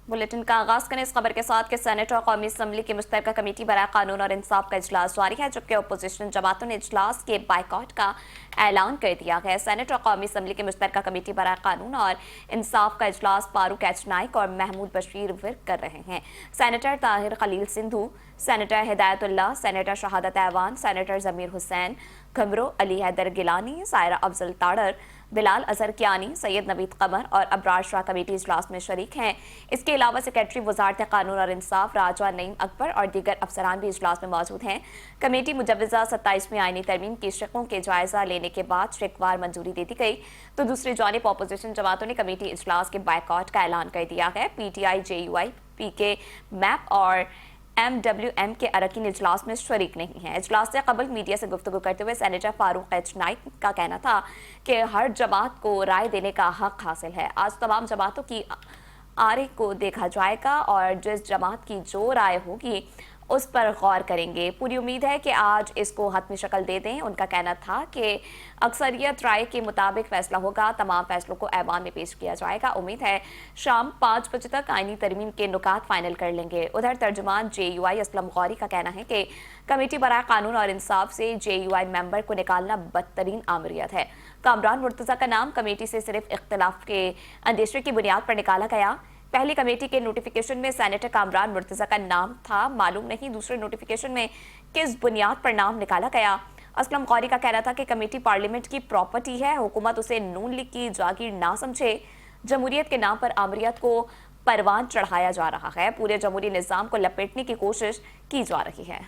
Bulletin का आगाज करने इस खबर के साथ कि सेनेट और कौमी असम्बली की मुश्तरका कमेटी बराए कानून और इंसाफ का इजलास जारी है, जबकि अपोजिशन जमातों ने इजलास के बाइकआउट का ऐलान कर दिया है। सेनेट और कौमी असम्बली की मुश्तरका कमेटी बराए कानून और इंसाफ का इजलास फारूक एच नाइक और महमूद बशीर विर्क कर रहे हैं। Senator Tahir Khalil Sindhu, senator Hidayatullah, senator Shahadat Awan, senator Zameer Hussain Ghamro, Ali Haider Gilani, Saira Afzal Tarar, Bilal Azhar Kiani, Syed Naveed Qamar और अबरार शाह कमेटी इजलास में शरीक हैं। इसके अलावा सेक्रेटरी वजारत कानून और इंसाफ राजा नईम अकबर और दीगर अफसरान भी इजलास में मौजूद हैं। कमेटी मुजवजा 27वीं आईनी तरमीम की शिकों के जायजा लेने के बाद शिकवार मंजूरी दे दी गई, तो दूसरी जानिब अपोजिशन जमातों ने कमेटी इजलास के बाइकआउट का ऐलान कर दिया है। PTI, JUI, PK, MAP और MWM के अरकान इजलास में शरीक नहीं है। इजलास से कबल मीडिया से गुफ्तगू करते हुए सेनेटर फारूक एच नाइक का कहना था कि हर जमात को राय देने का हक हासिल है। आज तमाम जमातों की आरे को देखा जाएगा और जिस जमात की जो राय होगी उस पर गौर करेंगे। पूरी उम्मीद है कि आज इसको हतमी शक्ल दे दें। उनका कहना था कि अक्सरियत राय के मुताबिक फैसला होगा। तमाम फैसलों को ऐवान में पेश किया जाएगा। उम्मीद है शाम 5 बजे तक आईनी तरमीम के नुकात फाइनल कर लेंगे। उधर तर्जुमान JUI असलम गौरी का कहना है कि कमेटी बराए कानून और इंसाफ से JUI मेंबर को निकालना बदतरीन आमरियत है। कामरान मुर्तजा का नाम कमेटी से सिर्फ इख्तिलाफ के अंदेशे की बुनियाद पर निकाला गया। पहली कमेटी के नोटिफिकेशन में सेनेटर कामरान मुर्तजा का नाम था, मालूम नहीं दूसरे नोटिफिकेशन में किस बुनियाद पर नाम निकाला गया। असलम गौरी का कहना था कि कमेटी पार्लियामेंट की प्रॉपर्टी है, हुकूमत उसे नून लीग की जागीर ना समझे। जमहूरियत के नाम पर आमरियत को परवान चढ़ाया जा रहा है। पूरे जमहूरी निज़ाम को लपेटने की कोशिश की जा रही है।